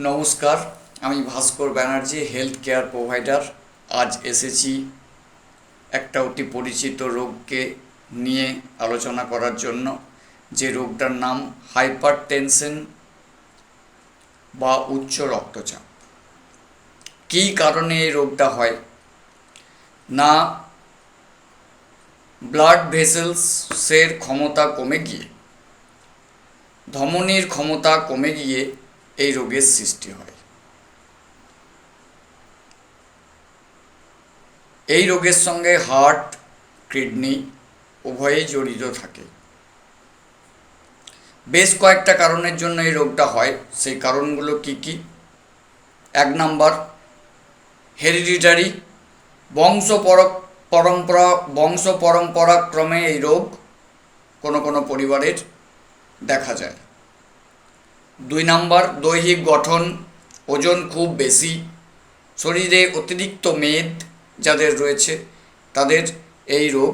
নমস্কার, আমি ভাস্কর Banerjee, health care provider. আজ এসেছি একটা অতি পরিচিত রোগকে নিয়ে আলোচনা করার জন্য, যে রোগটার নাম হাইপারটেনশন বা উচ্চ রক্তচাপ। কী কারণে এই রোগটা হয়? না, ব্লাড ভেসেলসের ক্ষমতা কমে গিয়ে, ধমনীর ক্ষমতা কমে গিয়ে এই রোগের সৃষ্টি হয়। এই রোগের সঙ্গে হার্ট, কিডনি উভয়েই জড়িত থাকে। বেশ কয়েকটা কারণের জন্য এই রোগটা হয়। সেই কারণগুলো কি কি? 1 নম্বর, হেরিডিটারি, বংশ পরম্পরাক্রমে এই রোগ কোনো কোনো পরিবারের দেখা যায়। 2 নম্বর, দৈহিক গঠন, ওজন খুব বেশি, শরীরে অতিরিক্ত মেদ যাদের রয়েছে তাদের এই রোগ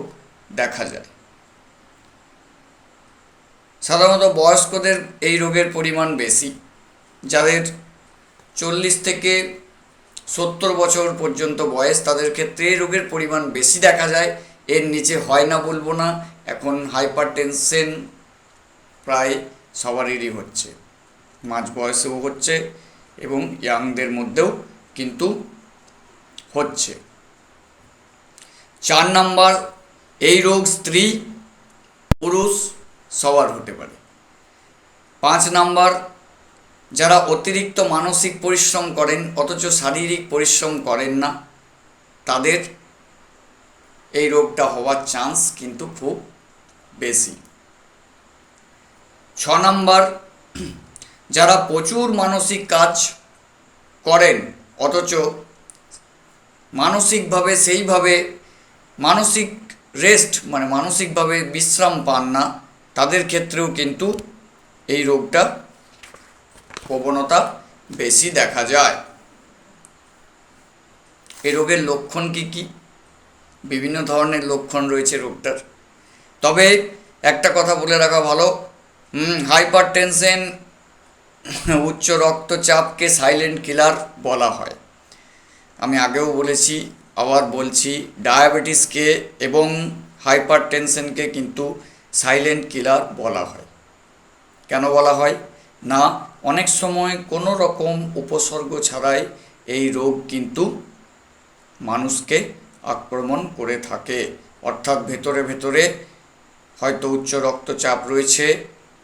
দেখা যায়। সাধারণত বয়স্কদের এই রোগের পরিমাণ বেশি। যাদের 40 থেকে 70 বছর পর্যন্ত বয়স, তাদের ক্ষেত্রে এই রোগের পরিমাণ বেশি দেখা যায়। এর নিচে হয় না বলবো না। এখন হাইপারটেনশন প্রায় সবারই হচ্ছে, মাঝ বয়সেও হচ্ছে এবং ইয়াংদের মধ্যেও কিন্তু হচ্ছে। 4 নম্বর, এই রোগ স্ত্রী পুরুষ সবার হতে পারে। 5 নম্বর, যারা অতিরিক্ত মানসিক পরিশ্রম করেন অথচ শারীরিক পরিশ্রম করেন না, তাদের এই রোগটা হওয়ার চান্স কিন্তু খুব বেশি। 6 নম্বর, যারা প্রচুর মানসিক কাজ করেন অথচ মানসিকভাবে সেইভাবে মানসিক রেস্ট মানে মানসিকভাবে বিশ্রাম পান না, তাদের ক্ষেত্রেও কিন্তু এই রোগটা প্রবণতা বেশি দেখা যায়। এই রোগের লক্ষণ কি কি? বিভিন্ন ধরনের লক্ষণ রয়েছে রোগটার। তবে একটা কথা বলে রাখা ভালো, হাইপারটেনশন উচ্চ রক্তচাপকে সাইলেন্ট কিলার বলা হয়। আমি আগেও বলেছি, আবার বলছি, ডায়াবেটিসকে এবং হাইপারটেনশনকে কিন্তু সাইলেন্ট কিলার বলা হয়। কেন বলা হয়? না, অনেক সময় কোনো রকম উপসর্গ ছাড়াই এই রোগ কিন্তু মানুষকে আক্রমণ করে থাকে। অর্থাৎ ভেতরে ভেতরে হয়তো উচ্চ রক্তচাপ রয়েছে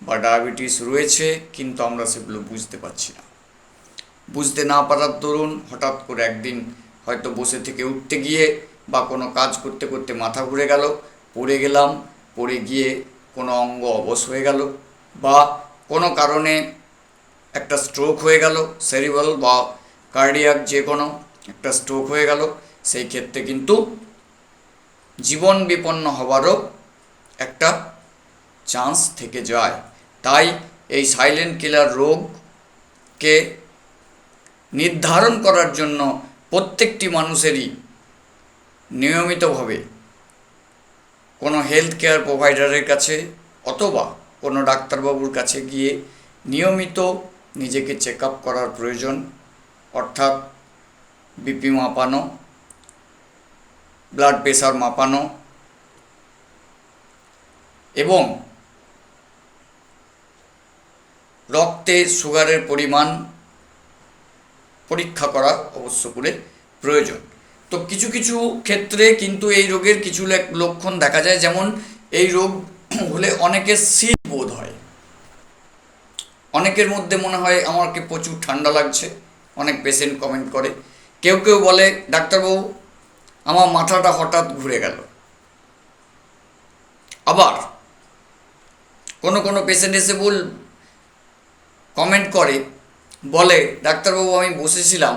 বা ডায়াবেটিস রয়েছে, কিন্তু আমরা সেগুলো বুঝতে পারছি না। বুঝতে না পারার দরুন হঠাৎ করে একদিন হয়তো বসে থেকে উঠতে গিয়ে বা কোনো কাজ করতে করতে মাথা ঘুরে গেল, পড়ে গেলাম, পড়ে গিয়ে কোনো অঙ্গ অবশ হয়ে গেল, বা কোনো কারণে একটা স্ট্রোক হয়ে গেল, সেরিব্রাল বা কার্ডিয়াক যে কোনো একটা স্ট্রোক হয়ে গেল, সেই ক্ষেত্রে কিন্তু জীবন বিপন্ন হওয়ারও একটা চান্স থেকে যায়। তাই এই সাইলেন্ট কিলার রোগকে নির্ধারণ করার জন্য প্রত্যেকটি মানুষেরই নিয়মিতভাবে কোনো হেলথ কেয়ার প্রোভাইডারের কাছে অথবা কোনো ডাক্তারবাবুর কাছে গিয়ে নিয়মিত নিজেকে চেক আপ করার প্রয়োজন। অর্থাৎ বিপি মাপানো, ব্লাড প্রেশার মাপানো এবং রক্তে সুগারের পরিমাণ পরীক্ষা করা অবশ্য করে প্রয়োজন। তো কিছু কিছু ক্ষেত্রে কিন্তু এই রোগের কিছু লক্ষণ দেখা যায়। যেমন এই রোগ হলে অনেকের শীত বোধ হয়, অনেকের মধ্যে মনে হয় আমাকে প্রচুর ঠান্ডা লাগছে। অনেক পেশেন্ট কমেন্ট করে, কেউ কেউ বলে ডাক্তারবাবু আমার মাথাটা হঠাৎ ঘুরে গেল। আবার কোনো কোনো পেশেন্ট এসে কমেন্ট করে, বলে ডাক্তারবাবু আমি বসেছিলাম,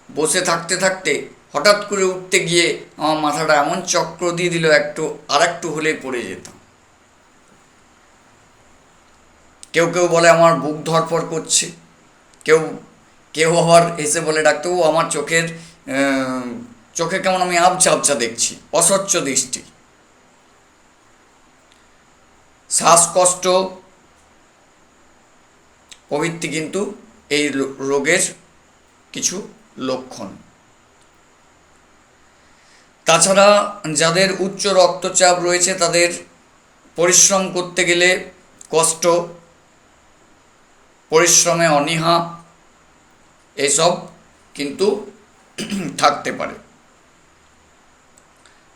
বসে থাকতে থাকতে হঠাৎ করে উঠতে গিয়ে আমার মাথাটা এমন চক্র দিয়ে দিল, আর একটু হলেই পড়ে যেতাম। কেউ কেউ বলে আমার বুক ধড়ফড় করছে। কেউ কেউ আবার এসে বলে ডাক্তারবাবু আমার চোখে কেমন আমি আবছা আবছা দেখছি, অস্বচ্ছ দৃষ্টি। শ্বাসকষ্ট প্রভৃতি কিন্তু এই রোগের কিছু লক্ষণ। তাছাড়া যাদের উচ্চ রক্তচাপ রয়েছে তাদের পরিশ্রম করতে গেলে কষ্ট, পরিশ্রমে অনীহা এসব কিন্তু থাকতে পারে।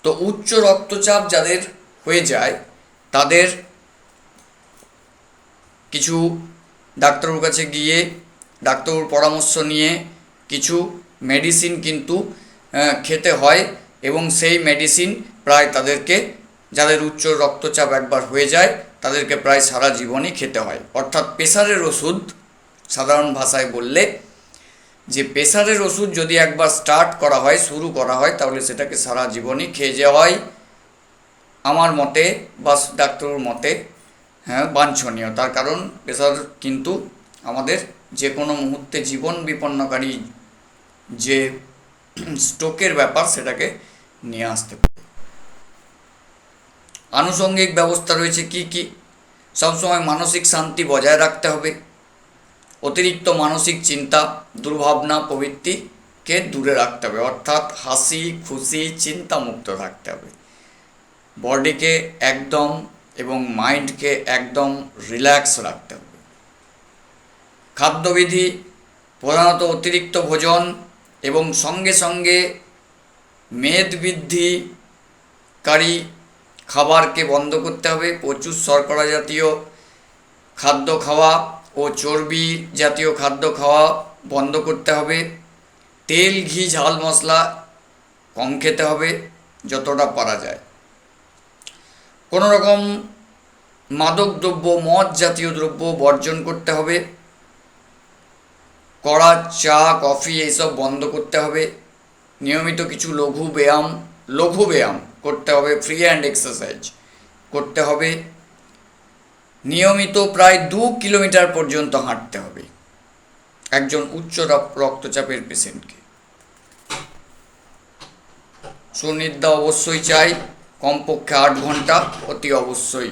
তো উচ্চ রক্তচাপ যাদের হয়ে যায় তাদের কিছু ডাক্তারবাবুর কাছে গিয়ে ডাক্তারবাবুর পরামর্শ নিয়ে কিছু মেডিসিন কিন্তু খেতে হয়, এবং সেই মেডিসিন প্রায় তাদেরকে, যাদের উচ্চ রক্তচাপ একবার হয়ে যায় তাদেরকে প্রায় সারা জীবনই খেতে হয়। অর্থাৎ প্রেসারের ওষুধ, সাধারণ ভাষায় বললে যে প্রেসারের ওষুধ যদি একবার স্টার্ট করা হয়, শুরু করা হয়, তাহলে সেটাকে সারা জীবনই খেয়ে যাওয়া হয়। আমার মতে বা ডাক্তারবাবুর মতে বাঞ্ছনীয়। তার কারণ প্রেসার কিন্তু আমাদের যে কোনো মুহূর্তে জীবন বিপন্নকারী যে স্ট্রোকের ব্যাপার সেটাকে নিয়ে আসতে পারে। আনুষঙ্গিক ব্যবস্থা রয়েছে কি কি? সবসময় মানসিক শান্তি বজায় রাখতে হবে। অতিরিক্ত মানসিক চিন্তা, দুর্ভাবনা প্রবৃত্তিকে দূরে রাখতে হবে, অর্থাৎ হাসি খুশি চিন্তামুক্ত থাকতে হবে। বডিকে একদম এবং মাইন্ডকে একদম রিল্যাক্স রাখতে হবে। খাদ্যবিধি প্রধানত অতিরিক্ত ভোজন এবং সঙ্গে সঙ্গে মেদ বৃদ্ধিকারী খাবারকে বন্ধ করতে হবে। প্রচুর শর্করা জাতীয় খাদ্য খাওয়া ও চর্বি জাতীয় খাদ্য খাওয়া বন্ধ করতে হবে। তেল, ঘি, ঝাল মশলা কম খেতে হবে যতটা পারা যায়। কোনো রকম মাদক দ্রব্য, মদ জাতীয় দ্রব্য বর্জন করতে হবে। কড়া চা, কফি এইসব বন্ধ করতে হবে। নিয়মিত কিছু লঘু ব্যায়াম করতে হবে। ফ্রি হ্যান্ড এক্সারসাইজ করতে হবে। নিয়মিত প্রায় 2 কিলোমিটার পর্যন্ত হাঁটতে হবে একজন উচ্চ রক্তচাপের পেশেন্টকে। সুনিদ্রা অবশ্যই চাই, কমপক্ষে 8 ঘন্টা অতি অবশ্যই।